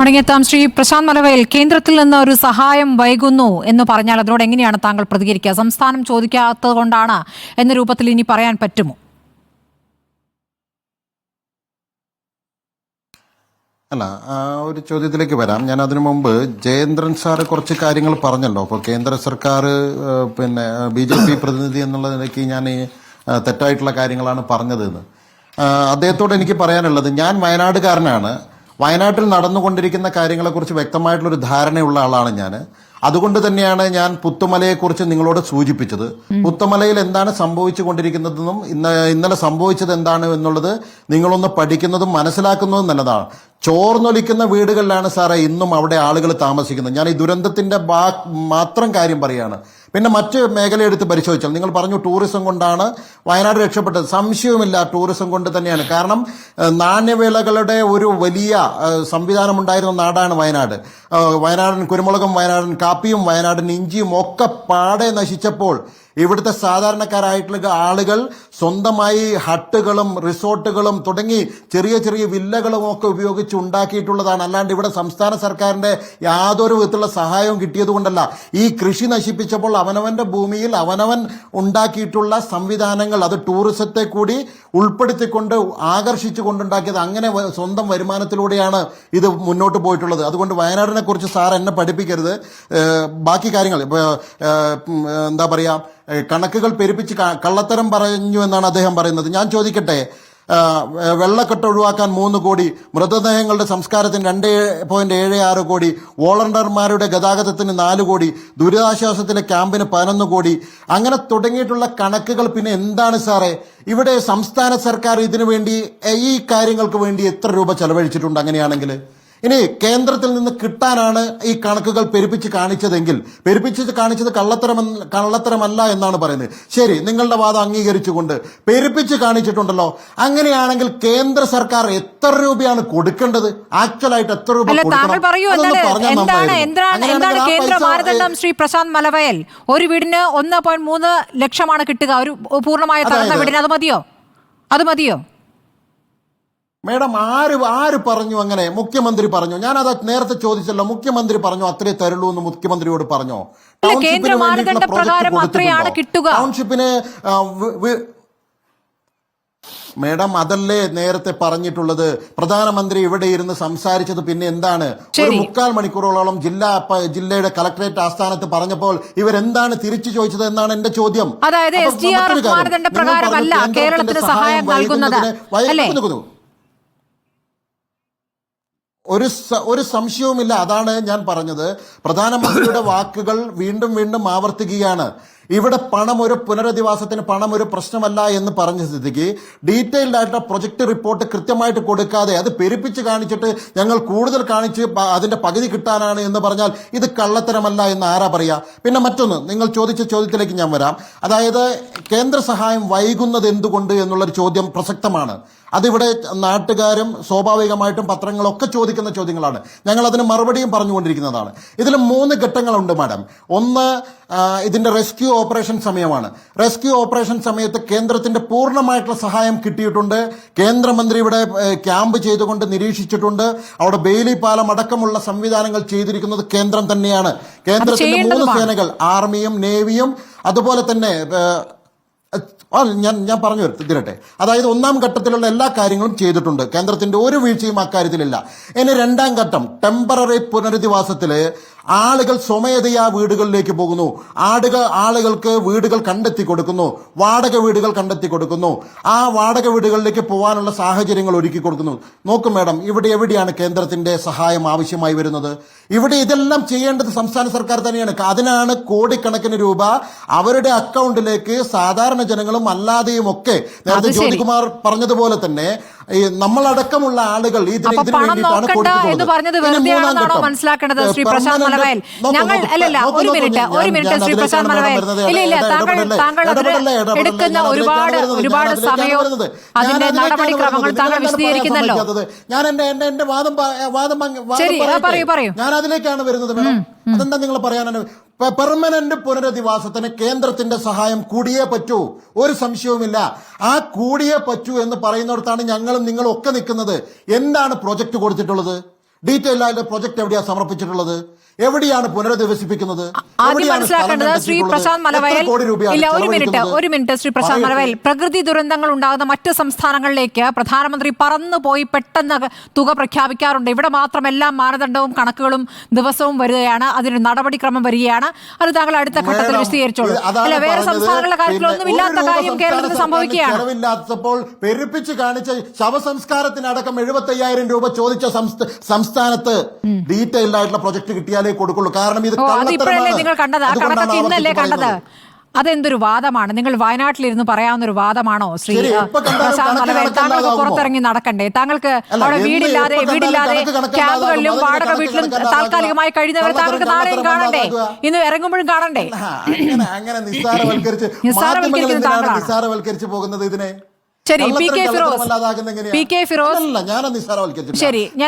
മടങ്ങിയെത്താം. ശ്രീ പ്രശാന്ത് മലവയൽ, കേന്ദ്രത്തിൽ നിന്ന് ഒരു സഹായം വൈകുന്നു എന്ന് പറഞ്ഞാൽ അതിനോട് എങ്ങനെയാണ് താങ്കൾ പ്രതികരിക്കുക? സംസ്ഥാനം ചോദിക്കാത്തത് കൊണ്ടാണ് എന്ന രൂപത്തിൽ ഇനി പറയാൻ പറ്റുമോ? അല്ല, ആ ഒരു ചോദ്യത്തിലേക്ക് വരാം. ഞാൻ അതിനു മുമ്പ് ജയേന്ദ്രൻ സാറ് കുറച്ച് കാര്യങ്ങൾ പറഞ്ഞല്ലോ. അപ്പോൾ കേന്ദ്ര സർക്കാർ പിന്നെ BJP പ്രതിനിധി എന്നുള്ള നിലയ്ക്ക് ഞാൻ തെറ്റായിട്ടുള്ള കാര്യങ്ങളാണ് പറഞ്ഞതെന്ന് അദ്ദേഹത്തോട് എനിക്ക് പറയാനുള്ളത്, ഞാൻ വയനാടുകാരനാണ്. വയനാട്ടിൽ നടന്നുകൊണ്ടിരിക്കുന്ന കാര്യങ്ങളെക്കുറിച്ച് വ്യക്തമായിട്ടുള്ളൊരു ധാരണയുള്ള ആളാണ് ഞാൻ. അതുകൊണ്ട് തന്നെയാണ് ഞാൻ പുത്തുമലയെക്കുറിച്ച് നിങ്ങളോട് സൂചിപ്പിച്ചത്. പുത്തുമലയിൽ എന്താണ് സംഭവിച്ചു കൊണ്ടിരിക്കുന്നതെന്നും ഇന്നലെ സംഭവിച്ചത് എന്താണ് എന്നുള്ളത് നിങ്ങളൊന്ന് പഠിക്കുന്നതും മനസ്സിലാക്കുന്നതും നല്ലതാണ്. ചോർന്നൊലിക്കുന്ന വീടുകളിലാണ് സാറേ ഇന്നും അവിടെ ആളുകൾ താമസിക്കുന്നത്. ഞാൻ ഈ ദുരന്തത്തിന്റെ മാത്രം കാര്യം പറയാണ്. പിന്നെ മറ്റ് മേഖല എടുത്ത് പരിശോധിച്ചാൽ, നിങ്ങൾ പറഞ്ഞു ടൂറിസം കൊണ്ടാണ് വയനാട് രക്ഷപ്പെട്ടത്. സംശയവുമില്ല, ടൂറിസം കൊണ്ട് തന്നെയാണ്. കാരണം നാണ്യവിളകളുടെ ഒരു വലിയ സംവിധാനം ഉണ്ടായിരുന്ന നാടാണ് വയനാട്. വയനാടൻ കുരുമുളകും വയനാടൻ കാപ്പിയും വയനാടൻ ഇഞ്ചിയും ഒക്കെ പാടെ നശിച്ചപ്പോൾ ഇവിടുത്തെ സാധാരണക്കാരായിട്ടുള്ള ആളുകൾ സ്വന്തമായി ഹട്ടുകളും റിസോർട്ടുകളും തുടങ്ങി ചെറിയ ചെറിയ വില്ലകളും ഒക്കെ ഉപയോഗിച്ച് ഉണ്ടാക്കിയിട്ടുള്ളതാണ്. അല്ലാണ്ട് ഇവിടെ സംസ്ഥാന സർക്കാരിന്റെ യാതൊരു വിധത്തിലുള്ള സഹായവും കിട്ടിയതുകൊണ്ടല്ല. ഈ കൃഷി നശിപ്പിച്ചപ്പോൾ അവനവന്റെ ഭൂമിയിൽ അവനവൻ ഉണ്ടാക്കിയിട്ടുള്ള സംവിധാനങ്ങൾ, അത് ടൂറിസത്തെ കൂടി ഉൾപ്പെടുത്തിക്കൊണ്ട് ആകർഷിച്ചു കൊണ്ടുണ്ടാക്കിയത്. അങ്ങനെ സ്വന്തം വരുമാനത്തിലൂടെയാണ് ഇത് മുന്നോട്ട് പോയിട്ടുള്ളത്. അതുകൊണ്ട് വയനാടിനെ കുറിച്ച് സാർ എന്നെ പഠിപ്പിക്കരുത്. ബാക്കി കാര്യങ്ങൾ എന്താ പറയാ, കണക്കുകൾ പെരുപ്പിച്ച് കള്ളത്തരം പറഞ്ഞു എന്നാണ് അദ്ദേഹം പറയുന്നത്. ഞാൻ ചോദിക്കട്ടെ, വെള്ളക്കെട്ട് ഒഴിവാക്കാൻ 3 കോടി, മൃതദേഹങ്ങളുടെ സംസ്കാരത്തിന് 2.76 കോടി, വോളണ്ടിയർമാരുടെ ഗതാഗതത്തിന് 4 കോടി, ദുരിതാശ്വാസത്തിലെ ക്യാമ്പിന് 11 കോടി, അങ്ങനെ തുടങ്ങിയിട്ടുള്ള കണക്കുകൾ. പിന്നെ എന്താണ് സാറേ ഇവിടെ സംസ്ഥാന സർക്കാർ ഇതിനു വേണ്ടി, ഈ കാര്യങ്ങൾക്ക് വേണ്ടി എത്ര രൂപ ചെലവഴിച്ചിട്ടുണ്ട്? അങ്ങനെയാണെങ്കിൽ ഇനി കേന്ദ്രത്തിൽ നിന്ന് കിട്ടാനാണ് ഈ കണക്കുകൾ പെരുപ്പിച്ച് കാണിച്ചതെങ്കിൽ, പെരുപ്പിച്ച് കാണിച്ചത് കള്ളത്തരമല്ല എന്നാണ് പറയുന്നത്. ശരി, നിങ്ങളുടെ വാദം അംഗീകരിച്ചുകൊണ്ട് പെരുപ്പിച്ച് കാണിച്ചിട്ടുണ്ടല്ലോ. അങ്ങനെയാണെങ്കിൽ കേന്ദ്ര സർക്കാർ എത്ര രൂപയാണ് കൊടുക്കേണ്ടത്? ആക്ച്വലായിട്ട് എത്ര രൂപ മാനദണ്ഡം? ശ്രീ പ്രശാന്ത് മലവയൽ, ഒരു വീടിന് 1.3 ലക്ഷമാണ് കിട്ടുക, ഒരു പൂർണ്ണമായ തകർന്ന വീടിന്. അത് മതിയോ? മേഡം, ആര് പറഞ്ഞു അങ്ങനെ? മുഖ്യമന്ത്രി പറഞ്ഞു. ഞാനത് നേരത്തെ ചോദിച്ചല്ലോ. മുഖ്യമന്ത്രി പറഞ്ഞു അത്രേ തരുള്ളൂ എന്ന് മുഖ്യമന്ത്രിയോട് പറഞ്ഞോ? ടൗൺഷിപ്പിന് മേഡം, അതല്ലേ നേരത്തെ പറഞ്ഞിട്ടുള്ളത്? പ്രധാനമന്ത്രി ഇവിടെ ഇരുന്ന് സംസാരിച്ചത് പിന്നെ എന്താണ്? ഒരു 3/4 മണിക്കൂറോളം ജില്ലയുടെ കളക്ടറേറ്റ് ആസ്ഥാനത്ത് പറഞ്ഞപ്പോൾ ഇവരെന്താണ് തിരിച്ചു ചോദിച്ചത് എന്നാണ് എന്റെ ചോദ്യം. ഒരു സംശയവുമില്ല. അതാണ് ഞാൻ പറഞ്ഞത്. പ്രധാനമന്ത്രിയുടെ വാക്കുകൾ വീണ്ടും വീണ്ടും ആവർത്തിക്കുകയാണ്. ഇവിടെ പണം, ഒരു പുനരധിവാസത്തിന് പണം ഒരു പ്രശ്നമല്ല എന്ന് പറഞ്ഞ സ്ഥിതിക്ക് ഡീറ്റെയിൽഡ് ആയിട്ടുള്ള പ്രൊജക്ട് റിപ്പോർട്ട് കൃത്യമായിട്ട് കൊടുക്കാതെ അത് പെരുപ്പിച്ച് കാണിച്ചിട്ട് ഞങ്ങൾ കൂടുതൽ കാണിച്ച് അതിന്റെ പകുതി കിട്ടാനാണ് എന്ന് പറഞ്ഞാൽ ഇത് കള്ളത്തരമല്ല എന്ന് ആരാ പറയാ? പിന്നെ മറ്റൊന്ന്, നിങ്ങൾ ചോദിച്ച ചോദ്യത്തിലേക്ക് ഞാൻ വരാം. അതായത് കേന്ദ്ര സഹായം വൈകുന്നത് എന്തുകൊണ്ട് എന്നുള്ളൊരു ചോദ്യം പ്രസക്തമാണ്. അതിവിടെ നാട്ടുകാരും സ്വാഭാവികമായിട്ടും പത്രങ്ങളൊക്കെ ചോദിക്കുന്ന ചോദ്യങ്ങളാണ്. ഞങ്ങൾ അതിന് മറുപടിയും പറഞ്ഞുകൊണ്ടിരിക്കുന്നതാണ്. ഇതിൽ 3 ഘട്ടങ്ങളുണ്ട് മാഡം. ഒന്ന്, ഇതിന്റെ റെസ്ക്യൂ ഓപ്പറേഷൻ സമയമാണ്. റെസ്ക്യൂ ഓപ്പറേഷൻ സമയത്ത് കേന്ദ്രത്തിന്റെ പൂർണ്ണമായിട്ടുള്ള സഹായം കിട്ടിയിട്ടുണ്ട്. കേന്ദ്രമന്ത്രി ഇവിടെ ക്യാമ്പ് ചെയ്തുകൊണ്ട് നിരീക്ഷിച്ചിട്ടുണ്ട്. അവിടെ ബെയിലി പാലം അടക്കമുള്ള സംവിധാനങ്ങൾ ചെയ്തിരിക്കുന്നത് കേന്ദ്രം തന്നെയാണ്. കേന്ദ്രത്തിന്റെ 3 സേനകൾ, ആർമിയും നേവിയും അതുപോലെ തന്നെ ഞാൻ പറഞ്ഞു തരട്ടെ. അതായത് 1ാം ഘട്ടത്തിലുള്ള എല്ലാ കാര്യങ്ങളും ചെയ്തിട്ടുണ്ട്. കേന്ദ്രത്തിന്റെ ഒരു വീഴ്ചയും അക്കാര്യത്തിലില്ല. ഇനി 2ാം ഘട്ടം, ടെമ്പററി പുനരധിവാസത്തില് ആളുകൾ സ്വമേധയാ വീടുകളിലേക്ക് പോകുന്നു. ആളുകൾക്ക് വീടുകൾ കണ്ടെത്തി കൊടുക്കുന്നു, വാടക വീടുകൾ കണ്ടെത്തി കൊടുക്കുന്നു. ആ വാടക വീടുകളിലേക്ക് പോകാനുള്ള സാഹചര്യങ്ങൾ ഒരുക്കി കൊടുക്കുന്നു. നോക്കും മേഡം, ഇവിടെ എവിടെയാണ് കേന്ദ്രത്തിന്റെ സഹായം ആവശ്യമായി വരുന്നത്? ഇവിടെ ഇതെല്ലാം ചെയ്യേണ്ടത് സംസ്ഥാന സർക്കാർ തന്നെയാണ്. അതിനാണ് കോടിക്കണക്കിന് രൂപ അവരുടെ അക്കൗണ്ടിലേക്ക് സാധാരണ ജനങ്ങളും അല്ലാതെയും ഒക്കെ, നേരത്തെ ജ്യോതികുമാർ പറഞ്ഞതുപോലെ തന്നെ നമ്മളടക്കമുള്ള ആളുകൾ ഇതിന് വേണ്ടിയിട്ടാണ് ഞാൻ എന്റെ ഞാൻ അതിലേക്കാണ് വരുന്നത് മേഡം. അതെന്താ നിങ്ങൾ പറയാനാണ്? പെർമനന്റ് പുനരധിവാസത്തിന് കേന്ദ്രത്തിന്റെ സഹായം കൂടിയേ പറ്റൂ, ഒരു സംശയവുമില്ല. ആ കൂടിയേ പറ്റൂ എന്ന് പറയുന്നിടത്താണ് ഞങ്ങളും നിങ്ങളും ഒക്കെ നിൽക്കുന്നത്. എന്താണ് പ്രൊജക്ട് കൊടുത്തിട്ടുള്ളത്? ഡീറ്റെയിൽ ആയിട്ട് പ്രൊജക്ട് എവിടെയാണ് സമർപ്പിച്ചിട്ടുള്ളത്? എവിടെയാണ് പുനരധിവസിപ്പിക്കുന്നത്? ആദ്യം മനസ്സിലാക്കേണ്ടത് ശ്രീ പ്രശാന്ത് മലവയൽ, ഇല്ല ഒരു മിനിറ്റ് ശ്രീ പ്രശാന്ത് മലവയൽ, പ്രകൃതി ദുരന്തങ്ങൾ ഉണ്ടാകുന്ന മറ്റ് സംസ്ഥാനങ്ങളിലേക്ക് പ്രധാനമന്ത്രി പറന്നുപോയി പെട്ടെന്ന് തുക പ്രഖ്യാപിക്കാറുണ്ട്. ഇവിടെ മാത്രം എല്ലാ മാനദണ്ഡവും കണക്കുകളും ദിവസവും വരികയാണ്, അതിന് നടപടിക്രമം വരികയാണ്. അത് താങ്കൾ അടുത്ത ഘട്ടത്തിൽ വിശദീകരിച്ചോളൂ. അല്ല, വേറെ സംസ്ഥാനങ്ങളുടെ കാര്യത്തിലൊന്നും ഇല്ലാത്ത കാര്യം കേരളത്തിൽ സംഭവിക്കുകയാണ്. ചെലവില്ലാത്തപ്പോൾ പെരുപ്പിച്ച് കാണിച്ച ശവസംസ്കാരത്തിനടക്കം 75,000 രൂപ ചോദിച്ച സംസ്ഥാനത്ത് ഡീറ്റെയിൽഡ് ആയിട്ടുള്ള പ്രൊജക്ട് കിട്ടിയാലേ കൊടുക്കുള്ളൂ. കാരണം ഇത് അതിപ്പോഴല്ലേ നിങ്ങൾ കണ്ടത്? ആ കണക്കൊക്കെ ഇന്നല്ലേ കണ്ടത്? അതെന്തൊരു വാദമാണ്? നിങ്ങൾ വയനാട്ടിലിരുന്ന് പറയാവുന്ന ഒരു വാദമാണോ ശ്രീ പ്രശാന്ത് മലവയൽ? താങ്കൾക്ക് പുറത്തിറങ്ങി നടക്കണ്ടേ? താങ്കൾക്ക് അവിടെ വീടില്ലാതെ ക്യാമ്പുകളിലും വാടക വീട്ടിലും താൽക്കാലികമായി കഴിയുന്നവരെ താങ്കൾക്ക് നാളെയും കാണണ്ടേ? ഇന്ന് ഇറങ്ങുമ്പോഴും കാണണ്ടേ? അങ്ങനെ നിസ്സാരവൽക്കരിച്ച് പോകുന്നത് ഇതിനെ ശരി, പി കെ ഫിറോസ് ഞാനത് നിസ്സാരവൽക്കരിച്ചു. ശരി, ഞാൻ